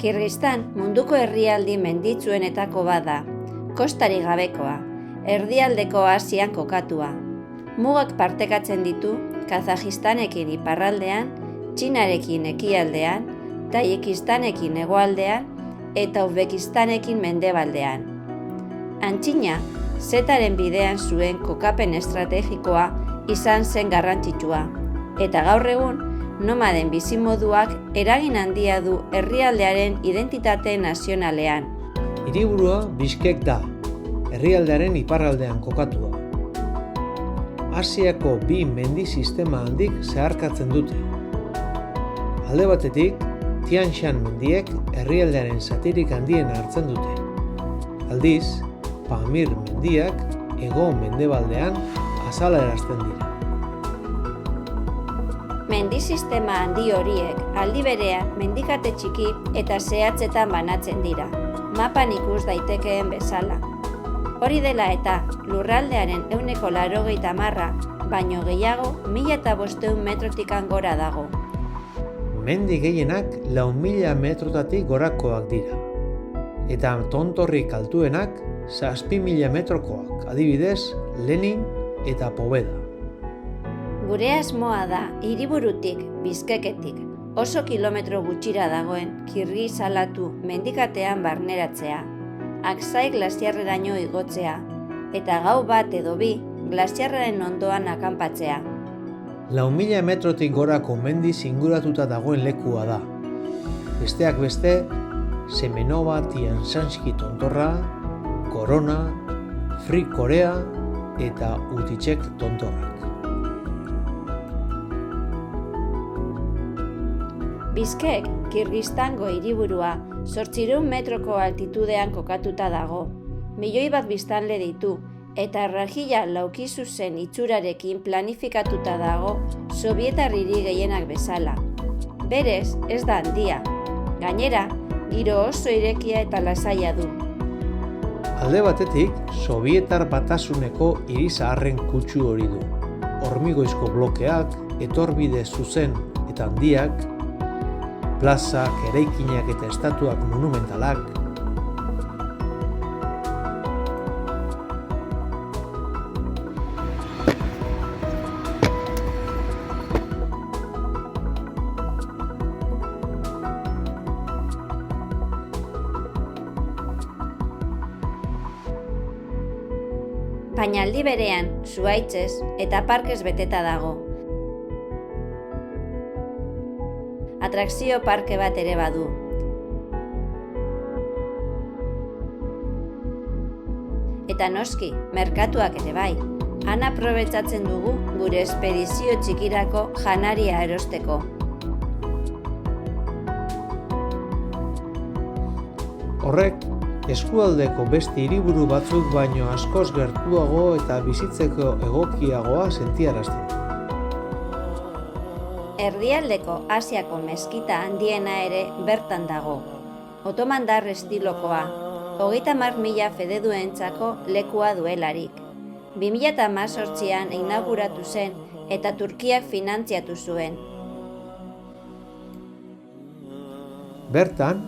Kirgistan munduko herrialde menditsuenetako bada, kostarik gabekoa, erdialdeko Asian kokatua. Mugak partekatzen ditu Kazajistanekin iparraldean, Txinarekin ekialdean, Tajikistanekin hegoaldean eta Uzbekistanekin mendebaldean. Antzina, zetaren bidean zuen kokapen estrategikoa izan zen garrantzitsua, eta gaur egun nomaden bizimoduak eragin handia du herrialdearen identitate nazionalean. Hiriburua Bishkek da, herrialdearen iparraldean kokatua. Asiako bi mendi sistema handik zeharkatzen dute. Alde batetik, Tian Shan mendiek herrialdearen zatirik handiena hartzen dute. Aldiz, Pamir mendiak hego-mendebaldean azalarazten dira. Mendi sistema handi horiek aldi berean mendikate txiki eta zehatzetan banatzen dira, mapan ikus daitekeen bezala. Hori dela eta lurraldearen 80% baino gehiago 1500 metrotikan gora dago. Mendi gehienak 4.000 metrotatik gorakoak dira. Eta tontorrik altuenak 7.000 metrokoak, adibidez, Lenin eta Poveda. Gure asmoa da hiriburutik, Bishkeketik, oso kilometro gutxira dagoen Kirgiz alatu mendikatean barneratzea, Aksai glaziarreraino igotzea, eta gau bat edo bi glaziarraren ondoan akanpatzea. 4.000 metrotik gorako mendiz inguratuta dagoen lekua da. Besteak beste, Semenova Tianshanski tontorra, Korona, Free Korea eta Utichek tontorrak. Bishkek, Kirgistango hiriburua, 800 metroko altitudean kokatuta dago. 1.000.000 bat biztanle ditu, eta rajila laukizuzen itxurarekin planifikatuta dago Sobietar hiri gehienak bezala. Berez, ez da handia. Gainera, giro oso irekia eta lasaia du. Alde batetik, Sobietar batasuneko hiri zaharren kutsu hori du. Hormigoizko blokeak, etorbide zuzen eta handiak, plazak, eraikinak eta estatuak monumentalak. Baina aldi berean, zuhaitzez eta parkez beteta dago. Atrakzio parke bat ere badu. Eta noski, merkatuak ere bai. Han aprobetxatzen dugu gure espedizio txikirako janaria erosteko. Horrek, eskualdeko beste hiriburu batzuk baino askoz gertuago eta bizitzeko egokiagoa sentiarazten du. Erdialdeko Asiako meskita handiena ere bertan dago. Otomandar estilokoa, 30.000 fededuentzako lekua duelarik. 2018an inauguratu zen eta Turkiak finantziatu zuen. Bertan,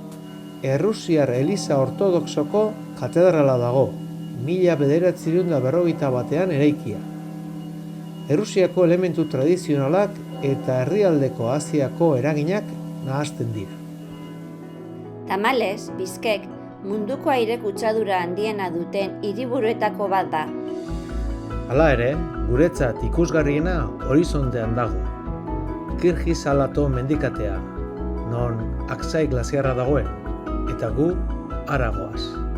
Errusiar Eliza Ortodoxoko katedrala dago, 1951an eraikia. Errusiako elementu tradizionalak eta herrialdeko Asiako eraginak nahasten dira. Tamalez, Bishkek munduko aire kutsadura handiena duten hiriburuetako bat da. Hala ere, guretzat ikusgarriena horizontean dago. Kirgiz alato mendikatea, non Aksai glaziarra dagoen, eta gu haragoaz.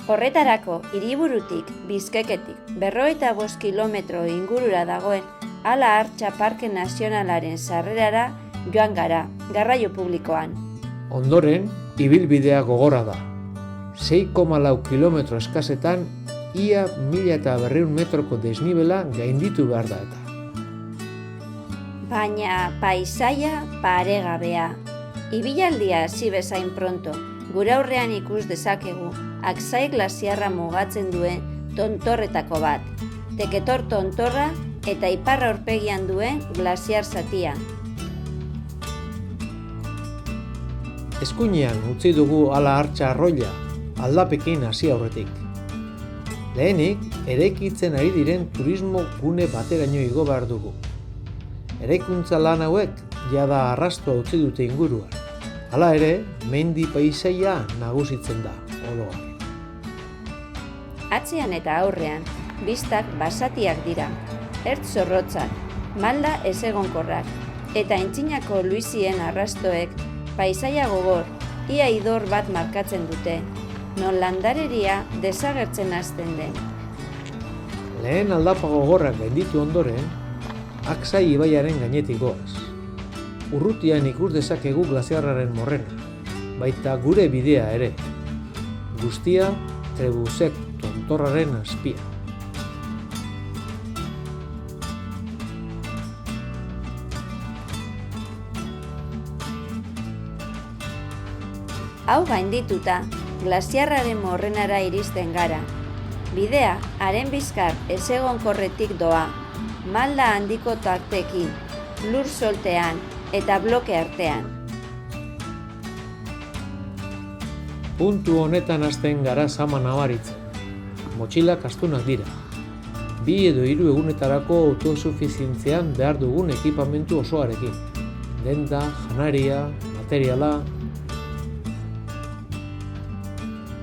Horretarako, hiriburutik, Bishkeketik, 55 kilometro ingurura dagoen Ala Artxa Parke Nazionalaren sarrerara joan gara, garraio publikoan. Ondoren, ibilbidea gogorra da. 6,4 kilometro eskasetan, ia 1.200 metroko desnibela gainditu behar da eta. Baina paisaia paregabea. Ibilaldia hasi bezain pronto, gure aurrean ikus dezakegu Aksai glaziarra mugatzen duen tontorretako bat. Teketor tontorra eta ipar aurpegian duen glaziar zatia. Eskuinean utzi dugu ala hartxa arroila, aldapekin hasi aurretik. Lehenik, eraikitzen ari diren turismo gune bateraino igo behar dugu. Eraikuntza lan hauek jada arrastoa utzi dute inguruan. Hala ere, mendi paisaia nagusitzen da, oroa. Atzean eta aurrean, bistak basatiak dira, ertz zorrotzak, malda ezegonkorrak, eta Aintzinako luizien arrastoek paisaia gogor, ia idor bat markatzen dute, non landareria desagertzen hasten den. Lehen aldapa gogorrak gainditu ondoren, Aksai ibaiaren gainetik goaz. Urrutian ikus dezakegu glaziarraren morrena, baita gure bidea ere. Guztia Trebuzek tontorraren azpia. Hau gaindituta, glaziarraren morrenara iristen gara. Bidea, haren bizkar ezegonkorretik doa, malda handiko tartekin, lur soltean eta bloke artean. Puntu honetan hasten gara sama nabaritzen. Motxilak astunak dira. 2 edo 3 egunetarako autosufizientzean behar dugun ekipamentu osoarekin. Denda, janaria, materiala.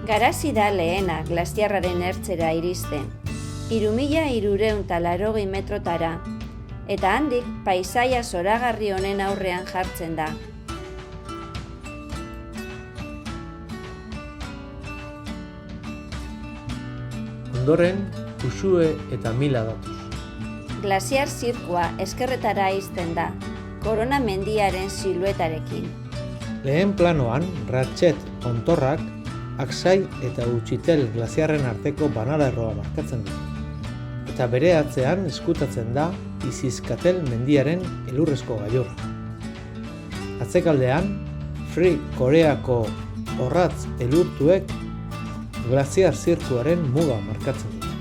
Garazi da lehena glaziarraren ertzera iristen, 3.380 metrotara, eta handik paisaia zoragarri honen aurrean jartzen da. Ondoren, Uxue eta Mila datoz. Glaziar zirkua eskerretara izten da, Korona mendiaren siluetarekin. Lehen planoan, Ratxet tontorrak Aksai eta Utxitel glaziarren arteko banalerroa markatzen du. Eta bere atzean eskutatzen da Izizkatel mendiaren elurrezko gailurra. Atzekaldean, Free Koreako orratz elurtuek glaziar zirkuaren muga markatzen du.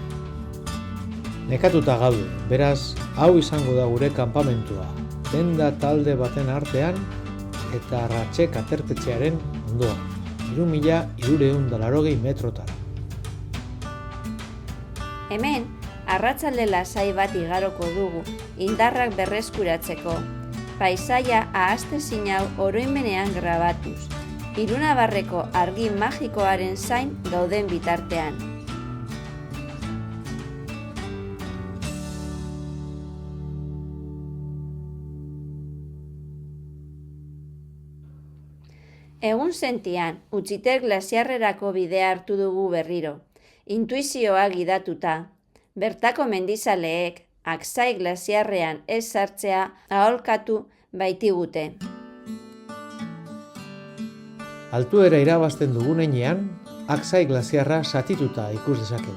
Nekatuta gaude, beraz, hau izango da gure kanpamentua, denda talde baten artean eta Ratxek aterpetxearen ondoan. 3.380 metrotara. Hemen, arratsalde lasai bat igaroko dugu, indarrak berreskuratzeko, paisaia ahaztezin hau oroimenean grabatuz, Irunabarreko argi magikoaren zain gauden bitartean. Egun sentian, Utxitel glaziarrerako bidea hartu dugu berriro, intuizioa gidatuta. Bertako mendizaleek, Aksai glaziarrean ez sartzea aholkatu baitigute. Altuera irabazten dugunean, Aksai glaziarra satituta ikus dezakegu.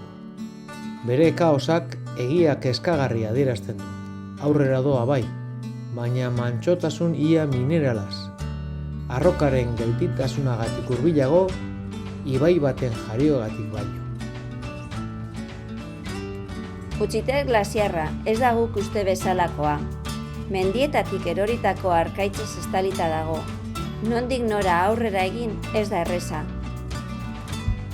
Bere kaosak egia kezkagarria adierazten du. Aurrera doa bai, baina mantsotasun ia mineralaz. Arrokaren geltitasunagatik hurbilago, ibai baten jariogatik baino. Utxitel glaziarra ez da guk uste bezalakoa. Mendietatik eroritako arkaitzez estalita dago. Nondik nora aurrera egin ez da erreza.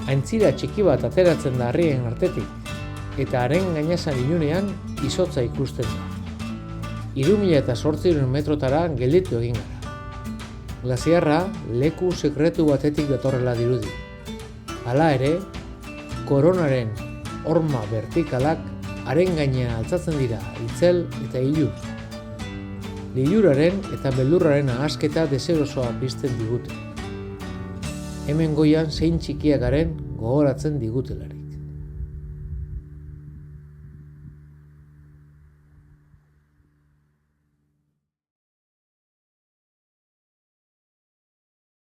Aintzira txiki bat ateratzen da harrien artetik, eta haren gainazan ilunean izotza ikusten da. 3.800 metrotara gelditu egin gara. Glaziarra leku sekretu batetik datorrela dirudi. Hala ere, koronaren horma vertikalak haren gainean altzatzen dira itzel eta ilur. Liluraren eta beldurraren ahasketa deserosoa pizten digute. Hemen goian zein txikiak garen gogoratzen digutelarik.